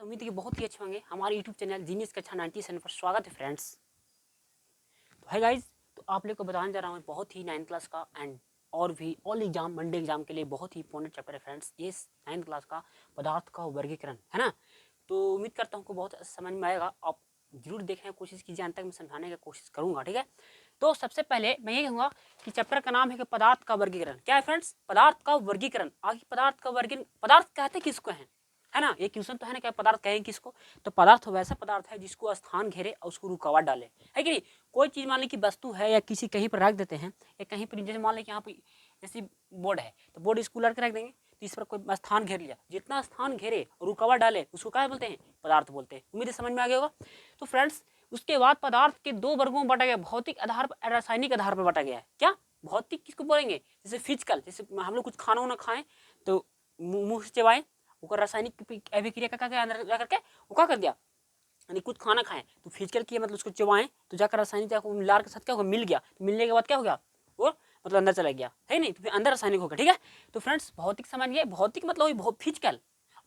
उम्मीद है कि बहुत ही अच्छे होंगे। हमारे यूट्यूब चैनल जीनियस कक्षा 97 पर स्वागत है फ्रेंड्स। तो है गाइज, तो आप लोग को बताने जा रहा हूँ बहुत ही 9th क्लास का एंड और भी ऑल एग्जाम मंडे एग्जाम के लिए बहुत ही इंपॉर्टेंट चैप्टर है फ्रेंड्स। ये 9th क्लास का पदार्थ का वर्गीकरण है ना। तो उम्मीद करता हूँ को बहुत समझ में आएगा। आप जरूर देखने की कोशिश कीजिए, अंत तक मैं समझाने की कोशिश करूंगा, ठीक है। तो सबसे पहले मैं ये कहूँगा कि चैप्टर का नाम है कि पदार्थ का वर्गीकरण। क्या है फ्रेंड्स? पदार्थ का वर्गीकरण। आगे पदार्थ का वर्गीकरण, पदार्थ कहते किसको है ना। ये क्वेश्चन तो है ना, क्या पदार्थ कहें किसको? तो पदार्थ वैसा पदार्थ है जिसको स्थान घेरे और उसको रुकावट डाले, है कि नहीं। कोई चीज मान ली कि वस्तु है या किसी कहीं पर रख देते हैं या कहीं पर, जैसे मान ली कि यहाँ पे जैसे बोर्ड है तो बोर्ड इसको उलट के रख देंगे तो इस पर कोई स्थान घेर लिया, जितना स्थान घेरे और रुकावट डाले उसको क्या बोलते हैं? पदार्थ बोलते हैं। उम्मीद है समझ में आ गया होगा। तो फ्रेंड्स उसके बाद पदार्थ के दो वर्गों में बांटा गया, भौतिक आधार पर, रासायनिक आधार पर बांटा गया है। क्या भौतिक किसको बोलेंगे? जैसे फिजिकल, जैसे हम लोग कुछ खाना वाना खाएं तो मुंह से चबाएं, वो रासायनिक अभिक्रिया का अंदर जा करके वो क्या कर दिया, यानी कुछ खाना खाएं तो फिजिकल किया मतलब उसको चबाएं तो जाकर रासायनिक जाकर मिलार के साथ क्या होगा, मिल गया। तो मिलने के बाद क्या हो गया, वो मतलब अंदर चला गया, है नहीं। तो फिर अंदर रासायनिक होगा, ठीक है। तो फ्रेंड्स भौतिक समझ गए, भौतिक मतलब बहुत फिजिकल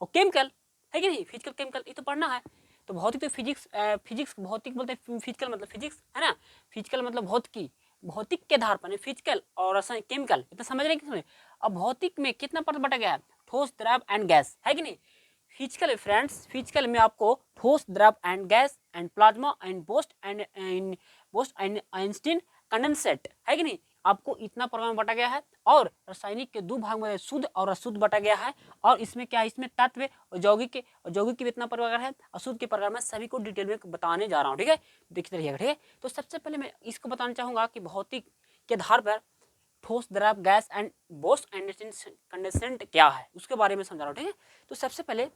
और केमिकल, है कि नहीं। फिजिकल केमिकल ये तो पढ़ना है। तो भौतिक तो फिजिक्स, फिजिक्स भौतिक बोलते हैं, फिजिकल मतलब फिजिक्स है ना। फिजिकल मतलब भौतिकी, भौतिक के आधार पर फिजिकल और रासायनिक केमिकल, इतना समझ रहे हैं। अब भौतिक में कितना परत बटा गया है? ठोस, द्रव एंड गैस, है कि नहीं। फिजिकल फ्रेंड्स, फिजिकल में आपको ठोस, द्रव and gas and plasma and boast and Einstein condensate, है कि नहीं। आपको इतना प्रकार में बांटा गया है। और रासायनिक के दो भाग में शुद्ध और अशुद्ध बांटा गया है। और इसमें क्या है, इसमें तत्व और यौगिक के भी इतना प्रकार है, अशुद्ध के प्रकार में सभी को डिटेल में बताने जा रहा हूँ, ठीक है। देखते रहिएगा, ठीक है। तो सबसे पहले मैं इसको बताना चाहूंगा कि भौतिक के आधार पर ठोस, द्रव, गैस एंड बोस्ट एंड कंडेंसेंट क्या है उसके बारे में समझा रहा हूँ, ठीक है। तो सबसे पहले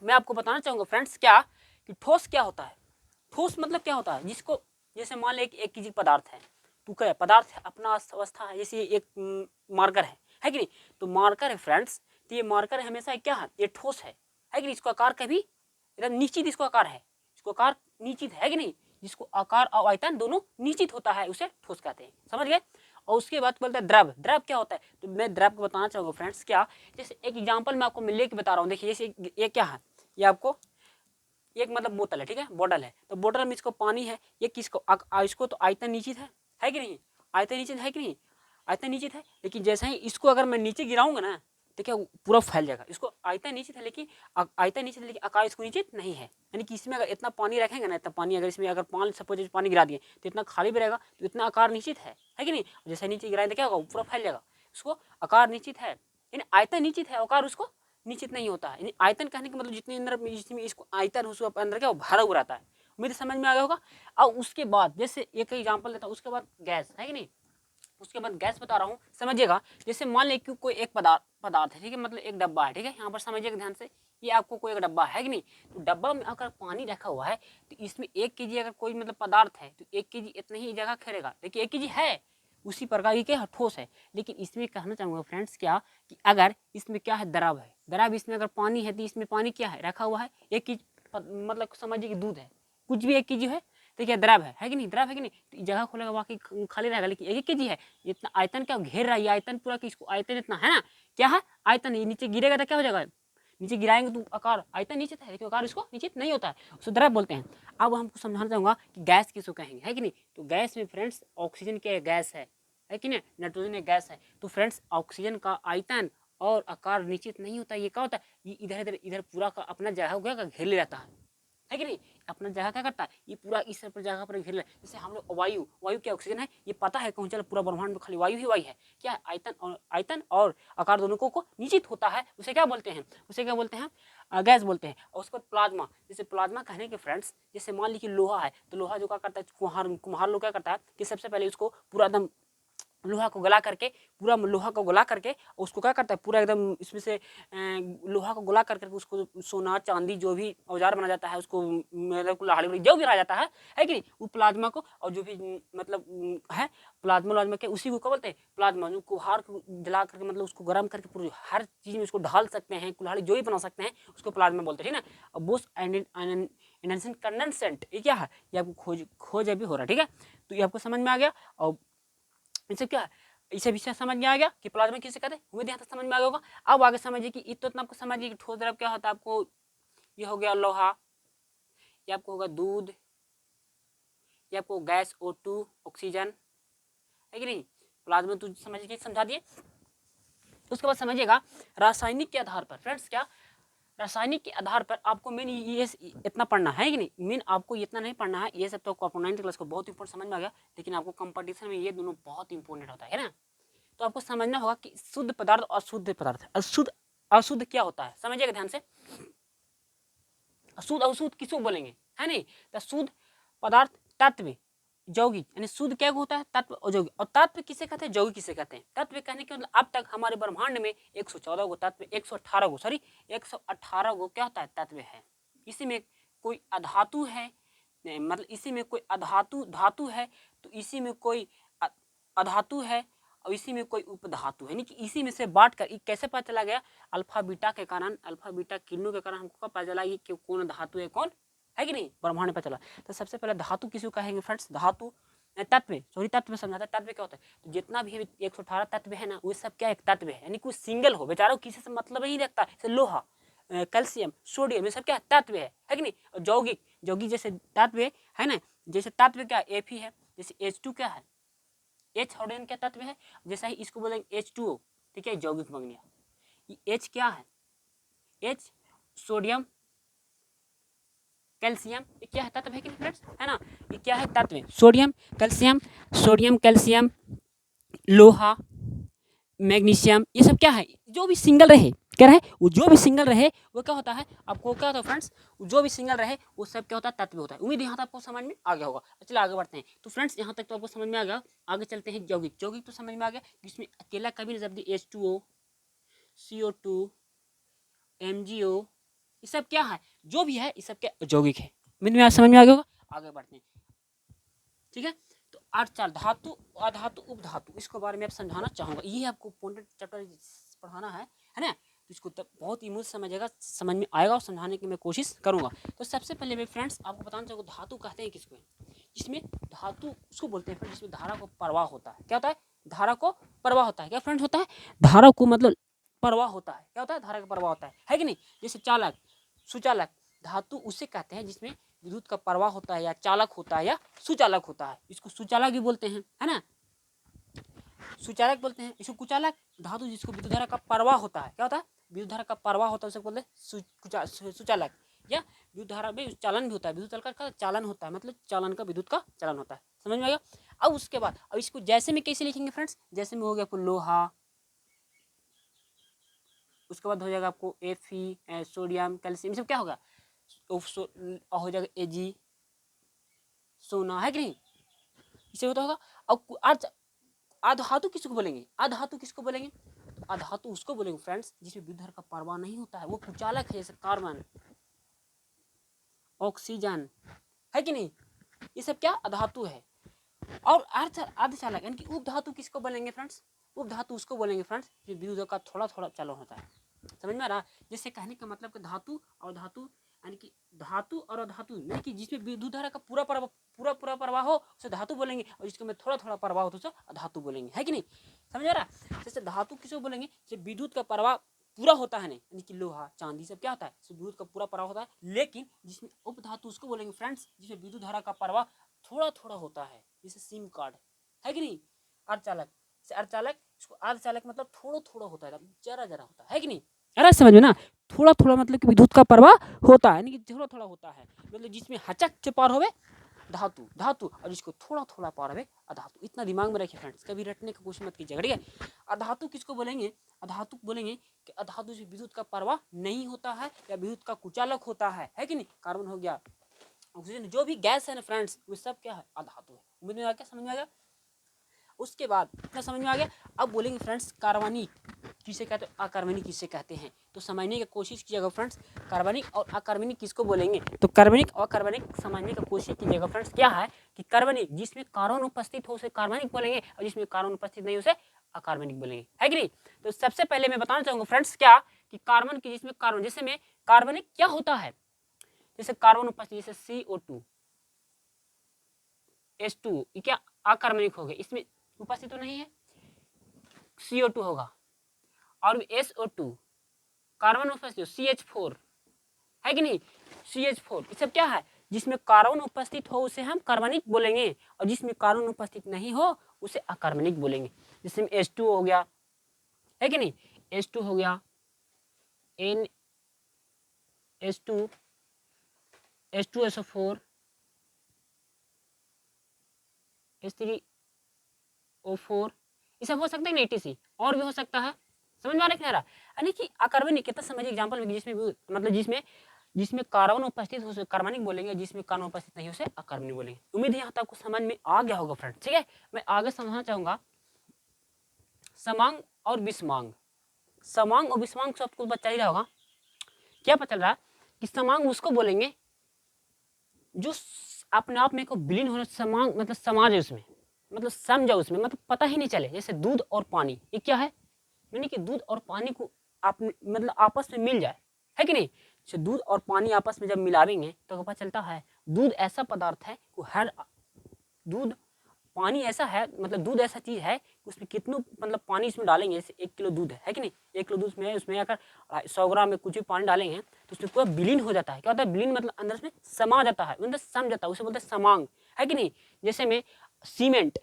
मैं आपको बताना चाहूंगा फ्रेंड्स क्या कि ठोस क्या होता है। ठोस मतलब क्या होता है, जिसको जैसे मान ले एक चीज पदार्थ है, तो क्या है पदार्थ है, अपना अवस्था है। जैसे एक मार्कर है कि नहीं। तो मार्कर है फ्रेंड्स, तो ये मार्कर हमेशा क्या है, ये ठोस है कि नहीं। इसको आकार कभी एकदम निश्चित, इसको आकार है, इसको आकार निश्चित है कि नहीं। जिसको आकार और आयतन दोनों निश्चित होता है उसे ठोस कहते हैं, समझ गए। और उसके बाद बोलते हैं द्रव। द्रव क्या होता है, तो मैं द्रव को बताना चाहूंगा फ्रेंड्स क्या। जैसे एक एग्जांपल मैं आपको मिलने की बता रहा हूँ। देखिए जैसे ये क्या है, ये आपको एक मतलब बोतल है, ठीक है, बॉटल है। तो बोतल में इसको पानी है, ये किसको इसको तो आयतन निश्चित है कि नहीं। आयतन निश्चित है कि नहीं, आयतन निश्चित है। लेकिन जैसे ही इसको अगर मैं नीचे गिराऊंगा ना तो क्या पूरा फैल जाएगा। इसको आयतन निश्चित है लेकिन आयतन निश्चित है लेकिन आकार इसको निश्चित नहीं है। यानी कि इसमें अगर इतना पानी रखेंगे ना, इतना पानी अगर इसमें अगर सपोज पानी गिरा दिए तो इतना खाली भी रहेगा, तो इतना आकार निश्चित है कि नहीं। जैसे नीचे गिराएंगे तो क्या होगा, पूरा फैल जाएगा। उसको आकार निश्चित है, यानी आयतन निश्चित है, आकार उसको निश्चित नहीं होता है। आयतन कहने का मतलब जितने अंदर जिसमें इसको आयतन उसको अंदर क्या भरा हुआ रहता है। उम्मीद समझ में आ गया होगा। और उसके बाद जैसे एक एग्जांपल देता हूँ, उसके बाद गैस, है कि नहीं। उसके बाद गैस बता रहा हूँ, समझिएगा। जैसे मान ले कि कोई एक पदार्थ है, ठीक है, मतलब एक डब्बा है, ठीक है। यहाँ पर समझिएगा ध्यान से, ये आपको कोई एक डब्बा है कि नहीं। तो डब्बा में अगर पानी रखा हुआ है तो इसमें 1 kg अगर कोई मतलब पदार्थ है तो 1 kg इतना ही जगह घेरेगा। देखिए 1 kg है, उसी प्रकार की ठोस है। लेकिन इसमें कहना चाहूंगा फ्रेंड्स क्या कि अगर इसमें क्या है, द्रव है, द्रव इसमें अगर पानी है तो इसमें पानी क्या है रखा हुआ है 1 kg, मतलब समझिए कि दूध है, कुछ भी 1 kg है तो क्या द्रव है कि नहीं, द्रव है कि नहीं। तो जगह खोलेगा बाकी खाली रहेगा, लेकिन 1 kg है। इतना आयतन क्या घेर रहा है, आयतन पूरा कि इसको आयतन इतना है ना, क्या है आयतन। ये नीचे गिरेगा तो क्या हो जाएगा, नीचे गिराएंगे तो आकार आयतन निश्चित है लेकिन आकार इसको निश्चित नहीं होता है, उसको द्रव बोलते हैं। अब हमको समझाना चाहूंगा कि गैस किसको कहेंगे, है कि नहीं। तो गैस में फ्रेंड्स ऑक्सीजन के गैस है कि नहीं, नाइट्रोजन एक गैस है। तो फ्रेंड्स ऑक्सीजन का आयतन और आकार निश्चित नहीं होता। ये क्या होता है, ये इधर इधर पूरा का अपना जगह हो गया घेर ले रहता है कि नहीं। अपना जगह क्या करता है, ये पूरा इस पर जगह पर घेर ले। जैसे हम लोग वायु क्या ऑक्सीजन है, ये पता है कौन, चल पूरा ब्रह्मांड में खाली वायु ही वायु है। क्या आयतन और आकार दोनों को निश्चित होता है, उसे क्या बोलते हैं, उसे क्या बोलते हैं, गैस बोलते हैं। और उसको प्लाज्मा, जैसे प्लाज्मा कहने के फ्रेंड्स, जैसे मान लीजिए लोहा है, तो लोहा जो क्या करता है, कुम्हार लोग क्या करता है कि सबसे पहले उसको पूरा एकदम लोहा को गला करके, पूरा लोहा को गला करके उसको क्या करता है, पूरा एकदम इसमें से लोहा को गला करके उसको सोना चांदी जो भी औजार बना जाता है उसको, मतलब कुल्हाड़ी जो भी रहा जाता है कि नहीं, वो प्लाज्मा को और जो भी मतलब है प्लाज्मा के उसी को क्या बोलते हैं, प्लाज्मा। जो कुल्हाड़ को जला करके मतलब उसको गर्म करके पूरी हर चीज में उसको ढाल सकते हैं, कुल्हाड़ी जो भी बना सकते हैं उसको प्लाज्मा बोलते हैं, ठीक है ना। बोस एंड कंडेंसेंट ये क्या है, ये आपको खोज अभी हो रहा है, ठीक है। तो ये आपको समझ में आ गया। और इनसे क्या है, इसे विषय समझ में आ गया कि प्लाज्मा किसे कहते हैं। उम्मीद यहाँ तक समझ में आ गया होगा। अब आगे समझिए कि इतना आपको समझिए कि ठोस द्रव क्या होता है, आपको ये हो गया लोहा, ये आपको होगा दूध, ये आपको गैस O2 ऑक्सीजन, है कि नहीं। प्लाज्मा तो समझिए, समझा दिए। उसके बाद समझिएगा रासायनिक के आधार पर फ्रेंड्स, क्या रासायनिक के आधार पर आपको मेन ये इतना पढ़ना है कि नहीं, मेन आपको इतना नहीं पढ़ना है, ये सब तो आपको 9th क्लास को बहुत इंपॉर्टेंट समझ में आ गया, लेकिन आपको कंपटीशन में ये दोनों बहुत इंपॉर्टेंट होता है ना। तो आपको समझना होगा कि शुद्ध पदार्थ और अशुद्ध पदार्थ, अशुद्ध क्या होता है, समझिएगा ध्यान से। अशुद्ध अशुद्ध किसको बोलेंगे, है नहीं। तो शुद्ध पदार्थ तत्व यौगिक, यानी शुद्ध क्या होता है, तत्व और यौगिक। और तत्व किसे कहते हैं, यौगिक किसे कहते हैं। तत्व कहने के मतलब अब तक हमारे ब्रह्मांड में 114 गो तत्व, 118 गो क्या होता है, तत्व है। इसी में कोई अधातु है, मतलब इसी में कोई अधातु धातु है, तो इसी में कोई अधातु है, और इसी में कोई उपधातु है, यानी कि इसी में से बांट कर कैसे पता चला गया, अल्फा बीटा के कारण, अल्फा बीटा किरणों के कारण हमको पता चला कि कौन धातु है, कौन है कि नहीं, ब्रह्मांड में पता चला। तो सबसे पहले धातु किसको कहेंगे फ्रेंड्स, धातु तत्व, सॉरी तत्व समझाता है, तत्व क्या होता है। तो जितना भी 118 तत्व है ना, वो सब क्या एक तत्व है, यानी कुछ सिंगल हो, बेचारा किसी से मतलब ही रखता है। लोहा, कैल्शियम, सोडियम, ये सब क्या तत्व है कि नहीं। और यौगिक, यौगिक जैसे तत्व है ना, जैसे तत्व क्या Fe है, जैसे H2 क्या है, H हाइड्रोजन क्या तत्व है, जैसा ही इसको बोलेंगे H2O, ठीक है, यौगिक बन गया। ये H क्या है, H सोडियम कैल्शियम, ये क्या है, तत्व है कि नहीं फ्रेंड्स, है ना। ये क्या है, तत्व, सोडियम कैल्शियम लोहा मैग्नीशियम, ये सब क्या है, जो भी सिंगल रहे, क्या रहे वो, जो भी सिंगल रहे वो क्या होता है, आपको क्या होता है फ्रेंड्स, जो भी सिंगल रहे वो सब क्या होता है, तत्व होता है। उम्मीद यहाँ तक आपको समझ में आ गया होगा। चलिए आगे बढ़ते हैं। तो फ्रेंड्स यहाँ तक तो आपको समझ में आ गया, आगे चलते हैं यौगिक। यौगिक तो समझ में आ गया, जिसमें अकेला कभी जब H2O CO2 MgO, ये सब क्या है, जो भी है ये सब क्या यौगिक है। उम्मीद में समझ में आ गया होगा। आगे बढ़ते हैं, ठीक है। तो 8 धातु, अधातु, उपधातु, इसको बारे में आप समझाना चाहूँगा। ये आपको इम्पोर्टेंट चैप्टर पढ़ाना है ना। तो इसको तब बहुत ही मुझे समझेगा, समझ में आएगा और समझाने की मैं कोशिश करूँगा। तो सबसे पहले मैं फ्रेंड्स आपको बताना चाहूँगा, धातु कहते हैं किसको, जिसमें धातु उसको बोलते हैं फ्रेंड्स, जिसमें धारा को प्रवाह होता है। क्या होता है, धारा को प्रवाह होता है। क्या फ्रेंड्स होता है, धारा को मतलब प्रवाह होता है। क्या होता है, धारा का प्रवाह होता है कि नहीं। जैसे चालक, सुचालक, धातु उसे कहते हैं जिसमें विद्युत का प्रवाह होता है, या चालक होता है, या सुचालक होता है। इसको सुचालक भी बोलते हैं, है ना, सुचालक बोलते हैं। इसको कुचालक, धातु जिसको विद्युत धारा का प्रवाह होता है, क्या होता है, विद्युत धारा का प्रवाह होता है, उसे बोलते हैं सुचालक। या विद्युत धारा में चालन भी होता है, विद्युत का चालन होता है, मतलब चालन का विद्युत का चालन होता है। समझ में आएगा। अब उसके बाद अब इसको जैसे में कैसे लिखेंगे फ्रेंड्स, जैसे में हो गया आपको लोहा, उसके बाद हो जाएगा आपको Fe सोडियम कैल्शियम, सब क्या होगा, हो जाएगा Ag सोना, है कि नहीं, इसे होता होगा। अब अधातु किसको बोलेंगे, अधातु किसको बोलेंगे, तो अधातु उसको बोलेंगे फ्रेंड्स जिसमें विद्युत धारा का प्रवाह नहीं होता है, वो कुचालक है, जैसे कार्बन, ऑक्सीजन, है कि नहीं, ये सब क्या अधातु है। और अर्धचालक यानी कि उपधातु किसको बोलेंगे फ्रेंड्स, उपधातु उसको बोलेंगे फ्रेंड्स जो विद्युत का थोड़ा थोड़ा चालन होता है। समझ में आ रहा, जैसे कहने का मतलब कि धातु और धातु, यानी कि धातु और अधातु, यानी कि जिसमें विद्युत धारा का पूरा प्रवाह हो उसे धातु बोलेंगे, और जिसको में थोड़ा थोड़ा प्रवाह हो तो उसे अधातु बोलेंगे, है कि नहीं। समझ आ रहा, जैसे धातु किसको बोलेंगे, जैसे विद्युत का प्रवाह पूरा होता है नहीं, यानी कि लोहा चांदी सब क्या होता है, विद्युत का पूरा प्रवाह होता है। लेकिन जिसमें उपधातु उसको बोलेंगे फ्रेंड्स जिसमें विद्युत धारा का प्रवाह थोड़ा थोड़ा होता है, जैसे सिम कार्ड, है कि नहीं। अर्धचालक, अर्धचालक, इसको अर्धचालक मतलब थोड़ा थोड़ा होता है, जरा जरा होता है कि नहीं। अरे समझ में ना, थोड़ा थोड़ा मतलब कि विद्युत का प्रवाह होता है, यानी कि थोड़ा थोड़ा होता है, मतलब जिसमें हचक से पार होवे धातु धातु, और जिसको थोड़ा थोड़ा पार होवे अधातु। इतना दिमाग में रखिए फ्रेंड्स, कभी रटने का कोशिश मत कीजिएगा, ठीक है। अधातु किसको बोलेंगे, अधातु बोलेंगे कि अधातु से विद्युत का प्रवाह नहीं होता है, या विद्युत का कुचालक होता है कि नहीं। कार्बन हो गया, ऑक्सीजन, जो भी गैस है ना फ्रेंड्स, वो सब क्या है, अधातु है। उम्मीद में आ गया, समझ में आ गया। उसके बाद इतना समझ में आ गया। अब बोलेंगे फ्रेंड्स कार्बनिक किसे कहते हैं, अकार्बनिक किसे कहते हैं, तो समझने की कोशिश कीजिएगा फ्रेंड्स। कार्बनिक और अकार्बनिक किसको बोलेंगे, तो कार्बनिक और कार्बनिक समझने की कोशिश कीजिएगा फ्रेंड्स। क्या है कि कार्बनिक जिसमें कार्बन उपस्थित हो उसे कार्बनिक बोलेंगे, और जिसमें कार्बन उपस्थित नहीं उसे अकार्बनिक बोलेंगे, है कि नहीं। तो सबसे पहले मैं बताना चाहूंगा फ्रेंड्स क्या, कि कार्बन की जिसमें कार्बन, जैसे में कार्बनिक क्या होता है, जैसे कार्बन उपस्थित, जैसे CO2 H2, ये क्या अकार्बनिक हो गया, इसमें उपस्थित तो नहीं है, CO2 होगा। और SO2 कार्बन उपस्थित CH4, है कि नहीं। CH4 ये सब क्या है, जिसमें कार्बन उपस्थित हो उसे हम कार्बनिक बोलेंगे, और जिसमें कार्बन उपस्थित नहीं हो उसे अकार्बनिक बोलेंगे। जिसमें H2 हो गया, है कि नहीं, H2 हो गया, H2, H2SO4, H3O4, ये सब हो सकता है ना, ATC, और भी हो सकता है। समझ में आ रहा है, यानी कि अकार्बनिक कितना समझिए एग्जांपल में, जिसमें मतलब जिसमें कार्बन उपस्थित हो उसे कार्बनिक बोलेंगे, जिसमें कार्बन उपस्थित नहीं हो उसे अकार्बनिक बोलेंगे। उम्मीद है यहाँ तक आपको समझ में आ गया होगा फ्रेंड। ठीक है, मैं आगे समझना चाहूंगा समांग और विषमांग। समांग और विषमांग सबको पता ही रहा होगा, क्या पता चल रहा है कि समांग उसको बोलेंगे जो अपने आप में को विलीन होना, समांग मतलब समाज है उसमें, मतलब समझा उसमें, मतलब पता ही नहीं चले। जैसे दूध और पानी, ये क्या है, यानी कि दूध और पानी को आप मतलब आपस में मिल जाए, है कि नहीं। जैसे दूध और पानी आपस में जब मिलावेंगे तो पता चलता है दूध ऐसा पदार्थ है कि हर दूध पानी ऐसा है, मतलब दूध ऐसा चीज है कि उसमें कितनों मतलब पानी इसमें डालेंगे, जैसे 1 किलो दूध है कि नहीं, 1 किलो दूध में उसमें अगर 100 ग्राम में कुछ भी पानी डालेंगे तो उसमें पूरा विलीन हो जाता है। क्या होता है विलीन, मतलब अंदर में समा जाता है, अंदर सम जाता है, उसे बोलते हैं समांग, है कि नहीं। जैसे में सीमेंट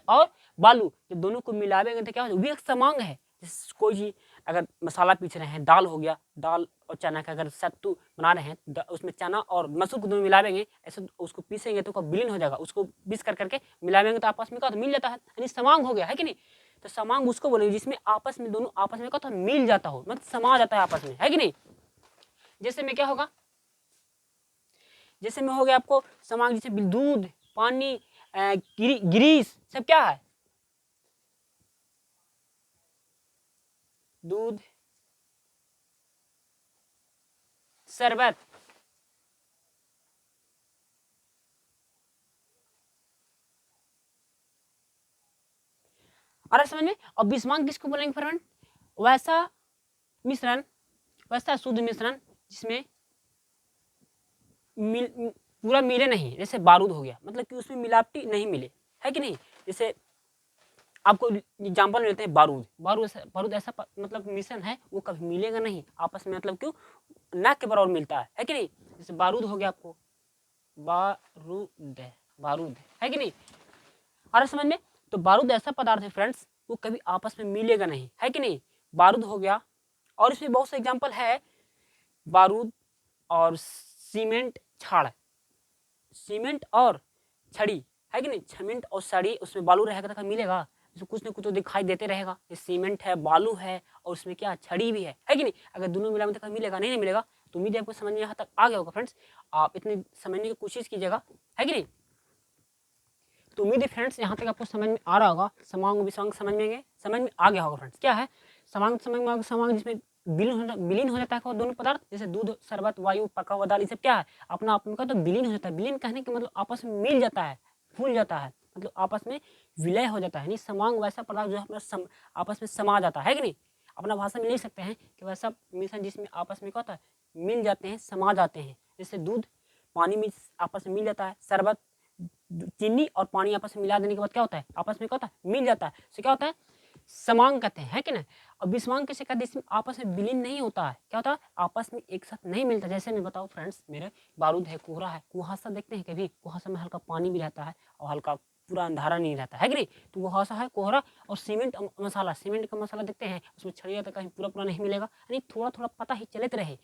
और बालू जब दोनों को मिलावेंगे तो क्या होगा, वो भी एक समांग है। जैसे कोई चीज अगर मसाला पीस रहे हैं, दाल हो गया, दाल और चना का अगर सत्तू बना रहे हैं, उसमें चना और मसूर को दोनों मिलावेंगे, ऐसे उसको पीसेंगे तो विलीन हो जाएगा, उसको पीस करके मिलावेंगे तो आपस में क्या मिल जाता है, यानी समांग हो गया, है कि नहीं। तो समांग उसको बोलेंगे जिसमें आपस में दोनों आपस में क्या मिल जाता हो, मतलब समा जाता है आपस में, है कि नहीं। जैसे में क्या होगा, जैसे में हो गया आपको समांग, जैसे दूध, पानी, ग्रीस सब क्या है, दूध, शरबत, और समझ में। और विषमांग किसको बोलेंगे फ्रेंड, वैसा मिश्रण, वैसा शुद्ध मिश्रण जिसमें पूरा मिले नहीं, जैसे बारूद हो गया, मतलब कि उसमें मिलावटी नहीं मिले, है कि नहीं। जैसे आपको एग्जाम्पल मिलते हैं बारूद, बारूद ऐसा मतलब मिश्रण है वो कभी मिलेगा नहीं आपस में, मतलब क्यों, ना के बराबर मिलता है कि नहीं। जैसे बारूद हो गया आपको, बारूद है कि नहीं, और समझ में। तो बारूद ऐसा पदार्थ है फ्रेंड्स, वो कभी आपस में मिलेगा नहीं, है कि नहीं। बारूद हो गया, और इसमें बहुत से एग्जाम्पल है, बारूद और सीमेंट छाड़, सीमेंट और छड़ी, है कि नहीं, सीमेंट और छड़ी, उसमें बालू रहेगा तो मिलेगा, उसमें कुछ ना कुछ तो दिखाई देते रहेगा, ये सीमेंट है, बालू है, और उसमें क्या छड़ी भी है कि नहीं। अगर दोनों मिला में तो मिलेगा नहीं मिलेगा। तो उम्मीद है आपको समझ में यहाँ तक आ गया होगा फ्रेंड्स, आप इतनी समझने की कोशिश कीजिएगा, है कि नहीं। तो उम्मीद है फ्रेंड्स यहाँ तक आपको समझ में आ रहा होगा, समांग विषमांग समझ में आ गया होगा फ्रेंड्स। क्या है समांग, समांग जिसमें विलीन हो जाता है दोनों पदार्थ, जैसे दूध, शरबत, वायु, पका हुआ दाल, ये सब क्या है अपना का तो विलीन हो जाता है। विलीन कहने का मतलब आपस में मिल जाता है, फूल जाता है, मतलब आपस में विलय हो जाता है। नहीं, समांग वैसा पदार्थ जो हमारा आपस में समा जाता है कि नहीं। अपना भाषा में लिख सकते हैं कि वैसा मिश्रण जिसमें आपस में क्या होता है मिल जाते हैं, समा जाते हैं। जैसे दूध पानी में आपस में मिल जाता है, शरबत चीनी और पानी आपस में मिला देने के बाद क्या होता है आपस में क्या होता है मिल जाता है, तो क्या होता है समांग कहते हैं, है कि नहीं। और विषमांग कैसे कहते हैं, इसमें आपस में विलीन नहीं होता है, क्या होता है आपस में एक साथ नहीं मिलता। जैसे मैं बताऊं फ्रेंड्स, मेरे बारूद है, कोहरा है, कुहासा देखते हैं कभी, कुहासा में हल्का पानी भी रहता है और हल्का पूरा अंधारा नहीं रहता है कि नहीं। तो कुहासा है, कोहरा, और सीमेंट मसाला, सीमेंट का मसाला देखते हैं उसमें छड़ी रहता है, कहीं पूरा पूरा नहीं मिलेगा, यानी थोड़ा थोड़ा पता ही चलते रहे,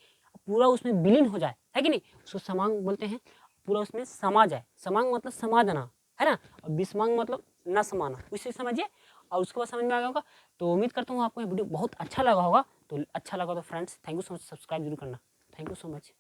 पूरा उसमें विलीन हो जाए, है कि नहीं, उसको समांग बोलते हैं। पूरा उसमें समा जाए, समांग मतलब समा जाना, है ना, और विषमांग मतलब न समाना, उसे समझिए और उसके बाद समझ में आ गया होगा। तो उम्मीद करता हूँ आपको ये वीडियो बहुत अच्छा लगा होगा। तो अच्छा लगा तो friends thank you so much, subscribe जरूर करना। Thank you so much.